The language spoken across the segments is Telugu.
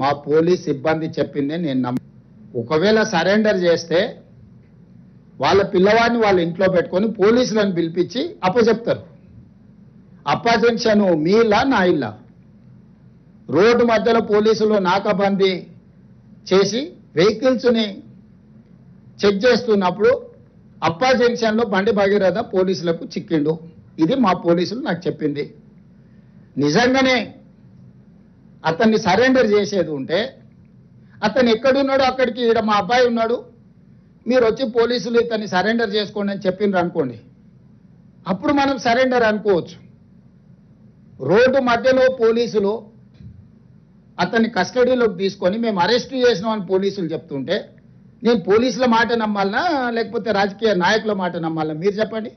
మా పోలీస్ సిబ్బంది చెప్పింది నేను ఒకవేళ సరెండర్ చేస్తే వాళ్ళ పిల్లవాడిని వాళ్ళ ఇంట్లో పెట్టుకొని పోలీసులను పిలిపించి అప్పచెప్తారు. అప్పజెన్షన్ మీ ఇల్లా నా ఇల్లా? రోడ్డు మధ్యలో పోలీసులు నాకాబందీ చేసి వెహికల్స్ని చెక్ చేస్తున్నప్పుడు అప్పా జంక్షన్లో బండి భగీరథ పోలీసులకు చిక్కిండు. ఇది మా పోలీసులు నాకు చెప్పింది. నిజంగానే అతన్ని సరెండర్ చేసేది ఉంటే అతను ఎక్కడున్నాడో అక్కడికి ఈడ మా అబ్బాయి ఉన్నాడు, మీరు వచ్చి పోలీసులు ఇతన్ని సరెండర్ చేసుకోండి అని చెప్పిండ్రు అనుకోండి, అప్పుడు మనం సరెండర్ అనుకోవచ్చు. రోడ్డు మధ్యలో పోలీసులు అతన్ని కస్టడీలోకి తీసుకొని మేము అరెస్ట్ చేసినాం అని పోలీసులు చెప్తుంటే నేను పోలీసుల మాట నమ్మాలనా లేకపోతే రాజకీయ నాయకుల మాట నమ్మాలనా? మీరు చెప్పండి.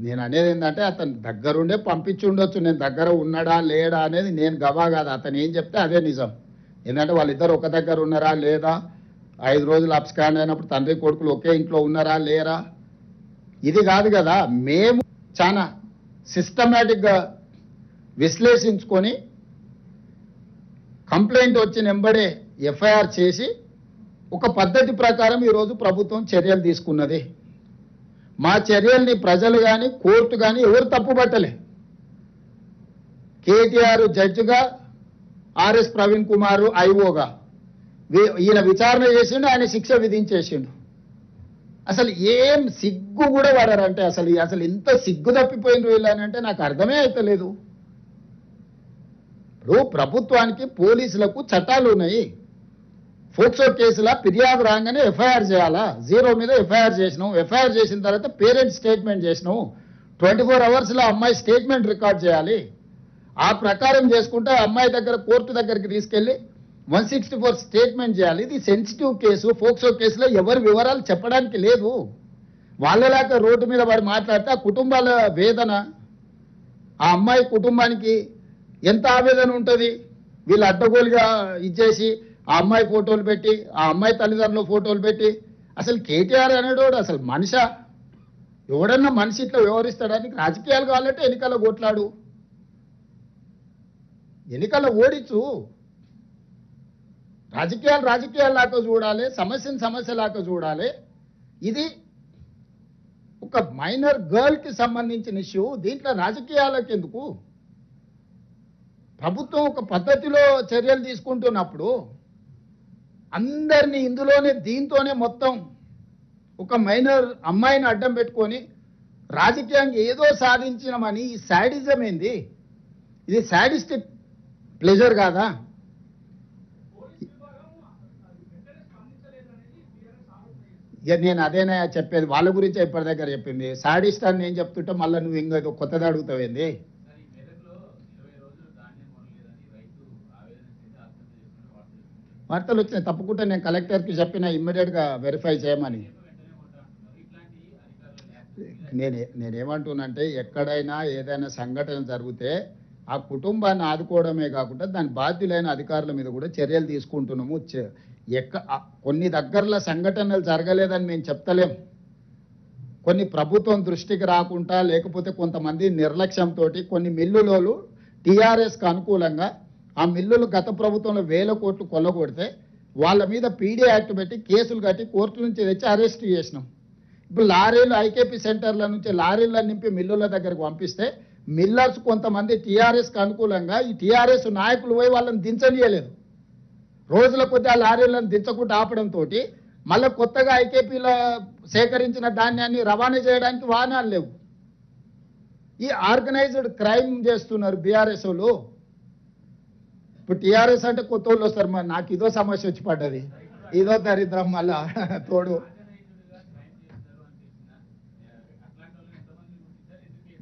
నేను అనేది ఏంటంటే అతను దగ్గరుండే పంపించి ఉండొచ్చు, నేను దగ్గర ఉన్నాడా లేడా అనేది నేను గవా కాదు. అతను ఏం చెప్తే అదే నిజం. ఎందుకంటే వాళ్ళిద్దరు ఒక దగ్గర ఉన్నారా లేదా, 5 రోజులు అబ్స్కాండ్ అయినప్పుడు తండ్రి కొడుకులు ఒకే ఇంట్లో ఉన్నారా లేరా, ఇది కాదు కదా. మేము చాలా సిస్టమేటిక్గా విశ్లేషించుకొని కంప్లైంట్ వచ్చిన వెంబడే ఎఫ్ఐఆర్ చేసి ఒక పద్ధతి ప్రకారం ఈరోజు ప్రభుత్వం చర్యలు తీసుకున్నది. మా చర్యల్ని ప్రజలు కానీ కోర్టు కానీ ఎవరు తప్పుపట్టలే. కేటీఆర్ జడ్జిగా, ఆర్ఎస్ ప్రవీణ్ కుమార్ ఐఓగా ఈయన విచారణ చేసిండు, ఆయన శిక్ష విధించేసిండు. అసలు ఏం సిగ్గు కూడా పడారంటే అసలు ఇంత సిగ్గు తప్పిపోయిన వీళ్ళనంటే నాకు అర్థమే అవుతలేదు. ఇప్పుడు ప్రభుత్వానికి పోలీసులకు చట్టాలు ఉన్నాయి. ఫోక్సో కేసులా ఫిర్యాదు రాగానే ఎఫ్ఐఆర్ చేయాలా? 0 మీద ఎఫ్ఐఆర్ చేసినాం. ఎఫ్ఐఆర్ చేసిన తర్వాత పేరెంట్స్ స్టేట్మెంట్ చేసినాం. 24 అవర్స్లో అమ్మాయి స్టేట్మెంట్ రికార్డ్ చేయాలి. ఆ ప్రకారం చేసుకుంటే అమ్మాయి దగ్గర కోర్టు దగ్గరికి తీసుకెళ్లి 164 స్టేట్మెంట్ చేయాలి. ఇది సెన్సిటివ్ కేసు. ఫోక్సో కేసులో ఎవరి వివరాలు చెప్పడానికి లేదు. వాళ్ళలాగా రోడ్డు మీద వాడు మాట్లాడితే ఆ కుటుంబాల వేదన, ఆ అమ్మాయి కుటుంబానికి ఎంత ఆవేదన ఉంటుంది. వీళ్ళు అడ్డగోలుగా ఇచ్చేసి ఆ అమ్మాయి ఫోటోలు పెట్టి, ఆ అమ్మాయి తల్లిదండ్రుల ఫోటోలు పెట్టి, అసలు కేటీఆర్ అనేటోడు అసలు మనిషా? ఎవడన్నా మనిషి ఇట్లా వ్యవహరిస్తాడానికి? రాజకీయాలు కావాలంటే ఎన్నికల్లో కొట్లాడు, ఎన్నికల్లో ఓడించు. రాజకీయాలాగా చూడాలి, సమస్యను సమస్యలాగా చూడాలి. ఇది ఒక మైనర్ గర్ల్కి సంబంధించిన ఇష్యూ. దీంట్లో రాజకీయాలకు ఎందుకు? ప్రభుత్వం ఒక పద్ధతిలో చర్యలు తీసుకుంటున్నప్పుడు అందరినీ ఇందులోనే దీంతోనే మొత్తం ఒక మైనర్ అమ్మాయిని అడ్డం పెట్టుకొని రాజకీయంగా ఏదో సాధించినామని ఈ శాడిజం ఏంది? ఇది శాడిస్టిక్ ప్లెజర్ కాదా? ఇక నేను అదేనా చెప్పేది, వాళ్ళ గురించి ఇప్పటి దగ్గర చెప్పింది. శాడిస్ట్ అని నేను చెప్తుంటే మళ్ళీ నువ్వు ఇంకా కొత్తది అడుగుతావేంది? వార్తలు వచ్చినాయి, తప్పకుండా నేను కలెక్టర్కి చెప్పిన ఇమ్మీడియట్గా వెరిఫై చేయమని. నేనేమంటున్నానంటే ఎక్కడైనా ఏదైనా సంఘటన జరిగితే ఆ కుటుంబాన్ని ఆదుకోవడమే కాకుండా దాని బాధ్యులైన అధికారుల మీద కూడా చర్యలు తీసుకుంటున్నాము. కొన్ని దగ్గరలో సంఘటనలు జరగలేదని మేము చెప్తలేం. కొన్ని ప్రభుత్వం దృష్టికి రాకుండా లేకపోతే కొంతమంది నిర్లక్ష్యంతో కొన్ని మిల్లులోలు టీఆర్ఎస్కి అనుకూలంగా ఆ మిల్లులు గత ప్రభుత్వంలో 1000 కోట్లు కొల్లగొడితే వాళ్ళ మీద పీడీ యాక్ట్ పెట్టి కేసులు కట్టి కోర్టు నుంచి తెచ్చి అరెస్ట్ చేసినాం. ఇప్పుడు లారీలు ఐకేపీ సెంటర్ల నుంచి లారీలను నింపి మిల్లుల దగ్గరకు పంపిస్తే మిల్లర్స్ కొంతమంది టీఆర్ఎస్కి అనుకూలంగా ఈ టీఆర్ఎస్ నాయకులు పోయి వాళ్ళని దించనీయలేదు. రోజుల కొద్ది ఆ లారీలను దించకుండా ఆపడంతో మళ్ళీ కొత్తగా ఐకేపీలో సేకరించిన ధాన్యాన్ని రవాణా చేయడానికి వాహనాలు లేవు. ఈ ఆర్గనైజ్డ్ క్రైమ్ చేస్తున్నారు బీఆర్ఎస్ వాళ్ళు. ఇప్పుడు టీఆర్ఎస్ అంటే కొత్త వాళ్ళు వస్తారు. మరి నాకు ఇదో సమస్య వచ్చి పడ్డది, ఇదో దరిద్రం మళ్ళా తోడు.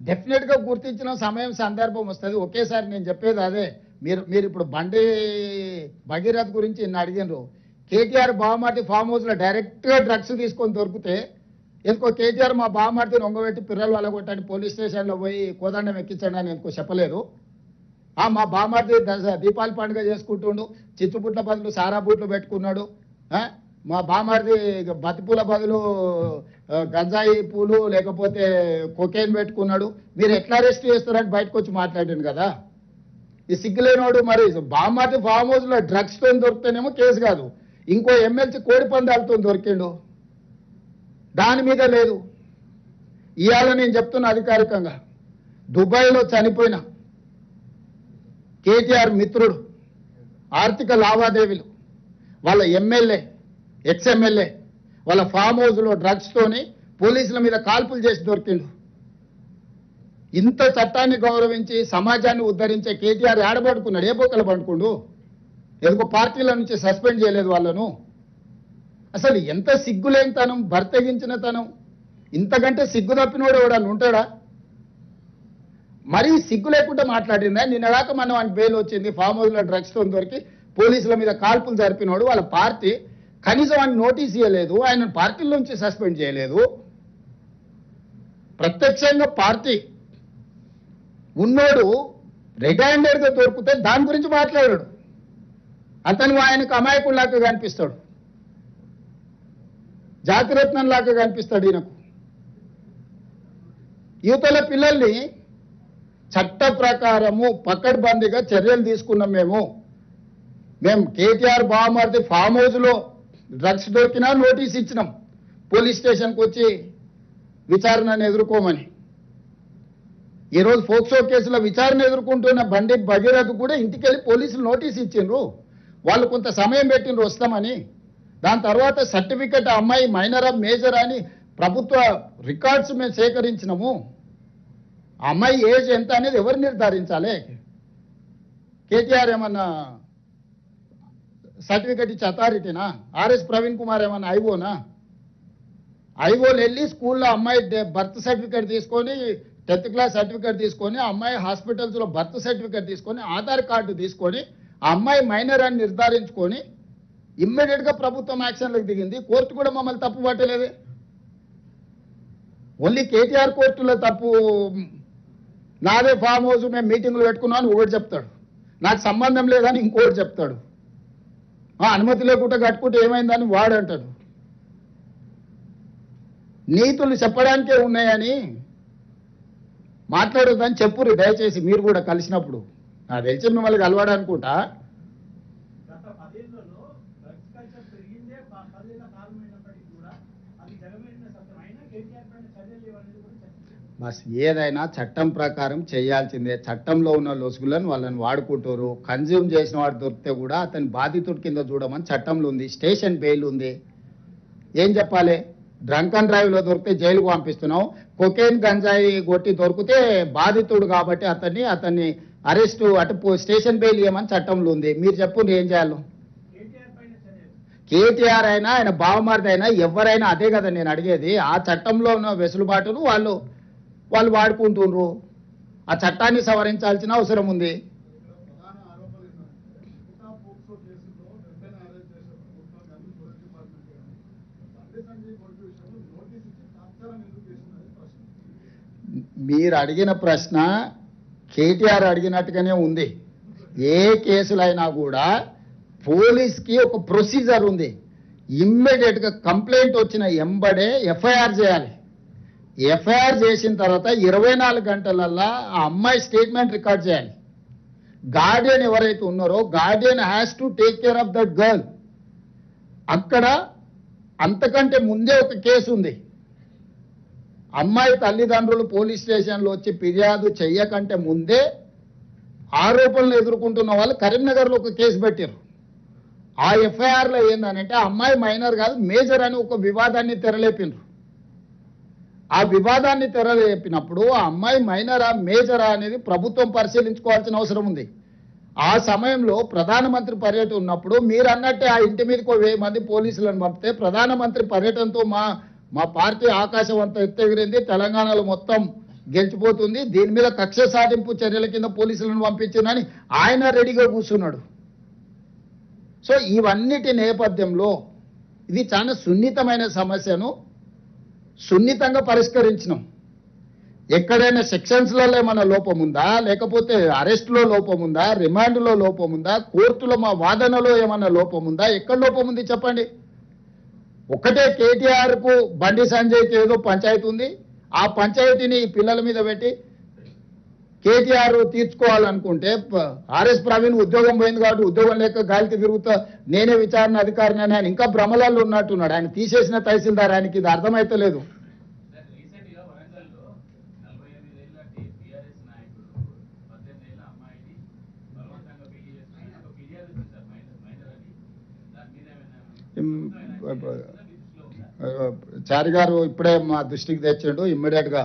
డెఫినెట్గా గుర్తించిన సమయం సందర్భం వస్తుంది. ఒకేసారి నేను చెప్పేది అదే. మీరు ఇప్పుడు బండి భగీరథ్ గురించి నిన్న అడిగినారు. కేటీఆర్ బావమార్తి ఫామ్ హౌస్లో డైరెక్ట్గా డ్రగ్స్ తీసుకొని దొరికితే ఎందుకో కేటీఆర్ మా బావమార్తిని ఒంగబెట్టి పిల్లలు వాళ్ళగొట్టండి పోలీస్ స్టేషన్లో పోయి కోదండం ఎక్కించండి అని ఎందుకో చెప్పలేదు. మా బావమార్తి దీపావళి పండుగ చేసుకుంటుండు, చిచ్చుపుట్ల బదులు సారా బూట్లు పెట్టుకున్నాడు, మా బామారిది బతిపూల బదులు గంజాయి పూలు లేకపోతే కొకేన్ పెట్టుకున్నాడు, మీరు ఎట్లా అరెస్ట్ చేస్తారని బయటకు వచ్చి మాట్లాడాను కదా. ఈ సిగ్గులేనోడు మరి బామారిది ఫామ్ హౌస్లో డ్రగ్స్తో దొరికితేనేమో కేసు కాదు, ఇంకో ఎమ్మెల్సీ కోడి పందాలతో దొరికిండు, దాని మీద లేదు. ఇవాళ నేను చెప్తున్నా అధికారికంగా, దుబాయ్లో చనిపోయిన కేటీఆర్ మిత్రుడు ఆర్థిక లావాదేవీలు వాళ్ళ ఎమ్మెల్యే ఎక్స్ఎమ్మెల్యే వాళ్ళ ఫామ్ హౌస్లో డ్రగ్స్తోని పోలీసుల మీద కాల్పులు చేసి దొరికిండు. ఇంత చట్టాన్ని గౌరవించి సమాజాన్ని ఉద్ధరించే కేటీఆర్ ఏడబడుకున్నాడు, ఏ బొక్కలు పండుకుండు, ఎందుకో పార్టీల నుంచి సస్పెండ్ చేయలేదు వాళ్ళను. అసలు ఎంత సిగ్గులేని తనం, బర్తెగించిన తనం, ఇంతకంటే సిగ్గు తప్పినోడు ఎవడన్నా ఉంటాడా? మరీ సిగ్గు లేకుండా మాట్లాడిందా. నిన్నదాకా మనం ఆయన బెయిల్ వచ్చింది, ఫామ్ హౌస్లో డ్రగ్స్తో దొరికి పోలీసుల మీద కాల్పులు జరిపినోడు, వాళ్ళ పార్టీ కనీసం ఆయన నోటీస్ ఇవ్వలేదు, ఆయన పార్టీల నుంచి సస్పెండ్ చేయలేదు. ప్రత్యక్షంగా పార్టీ ఉన్నోడు రెడ్ హ్యాండెడ్గా దొరికితే దాని గురించి మాట్లాడాడు. అతను ఆయనకు అమాయకుల్లాగా కనిపిస్తాడు, జాతిరత్నంలాగా కనిపిస్తాడు ఈయనకు. యువతల పిల్లల్ని చట్ట ప్రకారము పకడ్బందీగా చర్యలు తీసుకున్నాం. మేము కేటీఆర్ బామారిది ఫామ్ హౌస్లో డ్రగ్స్ దొరికినా నోటీస్ ఇచ్చినాం, పోలీస్ స్టేషన్కి వచ్చి విచారణను ఎదుర్కోమని. ఈరోజు ఫోక్సో కేసులో విచారణ ఎదుర్కొంటున్న బండి భగీరథ్ కూడా ఇంటికి వెళ్ళి పోలీసులు నోటీస్ ఇచ్చిండ్రు, వాళ్ళు కొంత సమయం పెట్టిండ్రు వస్తామని. దాని తర్వాత సర్టిఫికెట్ అమ్మాయి మైనరా మేజర్ అని ప్రభుత్వ రికార్డ్స్ మేము సేకరించినాము. ఆ అమ్మాయి ఏజ్ ఎంత అనేది ఎవరు నిర్ధారించాలి? కేటీఆర్ ఏమన్నా సర్టిఫికెట్ ఇచ్చే అథారిటీనా? ఆర్ఎస్ ప్రవీణ్ కుమార్ ఏమన్నా ఐఓనా? ఐఓలు వెళ్ళి స్కూల్లో అమ్మాయి బర్త్ సర్టిఫికెట్ తీసుకొని, 10th క్లాస్ సర్టిఫికెట్ తీసుకొని, అమ్మాయి హాస్పిటల్స్లో బర్త్ సర్టిఫికెట్ తీసుకొని, ఆధార్ కార్డు తీసుకొని, ఆ అమ్మాయి మైనర్ అని నిర్ధారించుకొని ఇమ్మీడియట్గా ప్రభుత్వం యాక్షన్లకు దిగింది. కోర్టు కూడా మమ్మల్ని తప్పు పట్టలేదే. ఓన్లీ కేటీఆర్ కోర్టులో తప్పు, నాదే ఫామ్ హౌస్ మేము మీటింగ్లు పెట్టుకున్నాను ఒకటి చెప్తాడు, నాకు సంబంధం లేదని ఇంకోటి చెప్తాడు, అనుమతి లేకుండా కట్టుకుంటే ఏమైందని వాడు అంటాడు. నీతులు చెప్పడానికే ఉన్నాయని మాట్లాడొద్దని చెప్పురు దయచేసి మీరు కూడా కలిసినప్పుడు. నాకు తెలిసి మిమ్మల్ని కలవాడనుకుంటా. బస్ ఏదైనా చట్టం ప్రకారం చేయాల్సిందే. చట్టంలో ఉన్న లొసుగులను వాళ్ళని వాడుకుంటారు. కన్జ్యూమ్ చేసిన వాడు దొరికితే కూడా అతని బాధితుడి కింద చూడమని చట్టంలో ఉంది, స్టేషన్ బెయిల్ ఉంది. ఏం చెప్పాలి? డ్రంక్ అండ్ డ్రైవ్లో దొరికితే జైలుకు పంపిస్తున్నాం, కొకేన్ గంజాయి కొట్టి దొరికితే బాధితుడు కాబట్టి అతన్ని అరెస్టు అటు స్టేషన్ బెయిల్ ఇవ్వమని చట్టంలో ఉంది. మీరు చెప్పండి ఏం చేయాలి? కేటీఆర్ అయినా ఆయన బావమరిది అయినా ఎవరైనా అదే కదా నేను అడిగేది. ఆ చట్టంలో ఉన్న వెసులుబాటును వాళ్ళు వాడుకుంటుండ్రు. ఆ చట్టాన్ని సవరించాల్సిన అవసరం ఉంది. మీరు అడిగిన ప్రశ్న కేటీఆర్ అడిగినట్టుగానే ఉంది. ఏ కేసులైనా కూడా పోలీస్కి ఒక ప్రొసీజర్ ఉంది. ఇమ్మీడియట్గా కంప్లైంట్ వచ్చిన ఎంబడే ఎఫ్ఐఆర్ చేయాలి. ఎఫ్ఐఆర్ చేసిన తర్వాత 24 గంటలల్లా ఆ అమ్మాయి స్టేట్మెంట్ రికార్డ్ చేయాలి. గార్డియన్ ఎవరైతే ఉన్నారో Guardian has to take care of that girl. అక్కడ అంతకంటే ముందే ఒక కేసు ఉంది. అమ్మాయి తల్లిదండ్రులు పోలీస్ స్టేషన్లో వచ్చి ఫిర్యాదు చెయ్యకంటే ముందే ఆరోపణలు ఎదుర్కొంటున్న వాళ్ళు కరీంనగర్లో ఒక కేసు పెట్టారు. ఆ ఎఫ్ఐఆర్లో ఏందనంటే అమ్మాయి మైనర్ కాదు మేజర్ అని ఒక వివాదాన్ని తెరలేపినారు. ఆ వివాదాన్ని తెరలేపినప్పుడు ఆ అమ్మాయి మైనరా మేజరా అనేది ప్రభుత్వం పరిశీలించుకోవాల్సిన అవసరం ఉంది. ఆ సమయంలో ప్రధానమంత్రి పర్యటన ఉన్నప్పుడు మీరు అన్నట్టే ఆ ఇంటి మీదకి 1000 మంది పోలీసులను పంపితే ప్రధానమంత్రి పర్యటనతో మా పార్టీ ఆకాశం అంతా ఎత్తెగిరింది, తెలంగాణలో మొత్తం గెలిచిపోతుంది, దీని మీద కక్ష సాధింపు చర్యల కింద పోలీసులను పంపించిందని ఆయన రెడీగా కూర్చున్నాడు. సో ఇవన్నిటి నేపథ్యంలో ఇది చాలా సున్నితమైన సమస్యను సున్నితంగా పరిష్కరించినాం. ఎక్కడైనా సెక్షన్స్లలో ఏమైనా లోపం ఉందా, లేకపోతే అరెస్టులో లోపం ఉందా, రిమాండ్లో లోపం ఉందా, కోర్టులో మా వాదనలో ఏమైనా లోపం ఉందా, ఎక్కడ లోపం ఉంది చెప్పండి. ఒక్కటే కేటీఆర్ కు బండి సంజయ్కి ఏదో పంచాయతీ ఉంది, ఆ పంచాయతీని పిల్లల మీద పెట్టి కేటీఆర్ తీర్చుకోవాలనుకుంటే ఆర్ఎస్ ప్రవీణ్ ఉద్యోగం పోయింది కాబట్టి ఉద్యోగం లేక గాలికి తిరుగుతా నేనే విచారణ అధికారిని అని ఆయన ఇంకా భ్రమలలో ఉన్నట్టున్నాడు. ఆయన తీసేసిన తహసీల్దార్, ఆయనకి ఇది అర్థమైతలేదు. చారి గారు ఇప్పుడే మా దృష్టికి తెచ్చిండు. ఇమ్మీడియట్ గా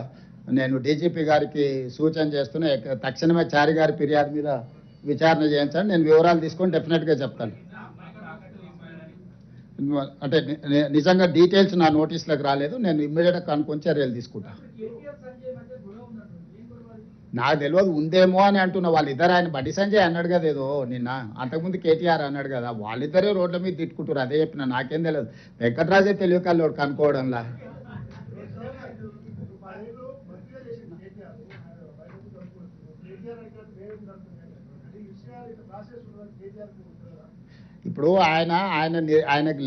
నేను డీజీపీ గారికి సూచన చేస్తున్నా, తక్షణమే చారి గారి ఫిర్యాదు మీద విచారణ చేయించండి. నేను వివరాలు తీసుకొని డెఫినెట్ గా చెప్తాను. అంటే నిజంగా డీటెయిల్స్ నా నోటీస్లకు రాలేదు, నేను ఇమ్మీడియట్ గా కనుక్కొని చర్యలు తీసుకుంటా. నాకు తెలియదు, ఉందేమో అని అంటున్నా. వాళ్ళిద్దరు, ఆయన బండి సంజయ్ అన్నాడు కదా ఏదో నిన్న, అంతకుముందు కేటీఆర్ అన్నాడు కదా, వాళ్ళిద్దరే రోడ్ల మీద తిట్టుకుంటారు. అదే చెప్పిన, నాకేం తెలియదు. వెంకటరాజే తెలియకల్లోడు కనుక్కోవడంలా. ఇప్పుడు ఆయనకు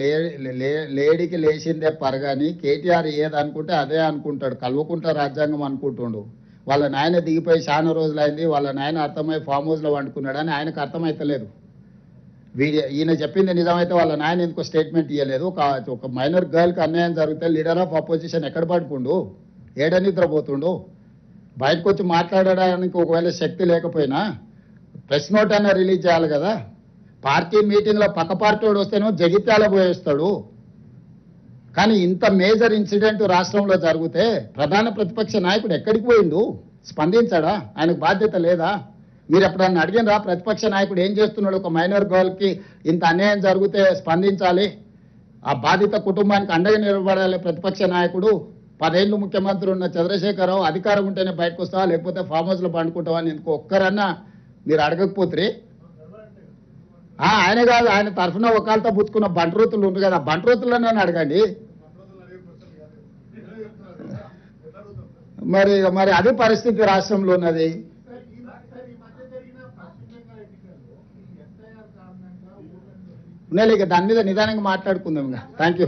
లేడీకి లేచిందే పరగాని, కేటీఆర్ ఏది అనుకుంటే అదే అనుకుంటాడు. కల్వకుంట రాజ్యాంగం అనుకుంటుండు. వాళ్ళ నాయన దిగిపోయి చాలా రోజులైంది, వాళ్ళ నాయన అర్థమై ఫామ్ హౌస్లో వండుకున్నాడు అని ఆయనకు అర్థమైతలేదు. ఈయన చెప్పింది నిజమైతే వాళ్ళ నాయన ఎందుకో స్టేట్మెంట్ ఇవ్వలేదు. ఒక మైనర్ గర్ల్కి అన్యాయం జరిగితే లీడర్ ఆఫ్ అపోజిషన్ ఎక్కడ పడుకుండు, ఏడ నిద్రపోతుండు? బయటకు వచ్చి మాట్లాడడానికి ఒకవేళ శక్తి లేకపోయినా ప్రెస్ నోట్ అన్న రిలీజ్ చేయాలి కదా. పార్టీ మీటింగ్లో పక్క పార్టీ వాడు వస్తేనో జగిత్యాల పోయేస్తాడు. కానీ ఇంత మేజర్ ఇన్సిడెంట్ రాష్ట్రంలో జరిగితే ప్రధాన ప్రతిపక్ష నాయకుడు ఎక్కడికి పోయిండు? స్పందించాడా? ఆయనకు బాధ్యత లేదా? మీరు ఎప్పుడన్నా అడిగినరా ప్రతిపక్ష నాయకుడు ఏం చేస్తున్నాడు? ఒక మైనర్ గర్ల్కి ఇంత అన్యాయం జరిగితే స్పందించాలి, ఆ బాధిత కుటుంబానికి అండగా నిలబడాలి ప్రతిపక్ష నాయకుడు. 10 ఏళ్ళు ముఖ్యమంత్రి ఉన్న చంద్రశేఖరరావు అధికారం ఉంటేనే బయటకు వస్తావా, లేకపోతే ఫామ్ హౌస్లో పండుకుంటావా అని ఎందుకు ఒక్కరన్నా మీరు అడగకపోతే? ఆయన కాదు, ఆయన తరఫున ఒకళ్ళతో పుచ్చుకున్న బంట్రోతులు ఉంది కదా, బంట్రోతులను అడగండి. మరి అదే పరిస్థితి రాష్ట్రంలో ఉన్నది. దాని మీద నిదానంగా మాట్లాడుకుందాం. Thank you.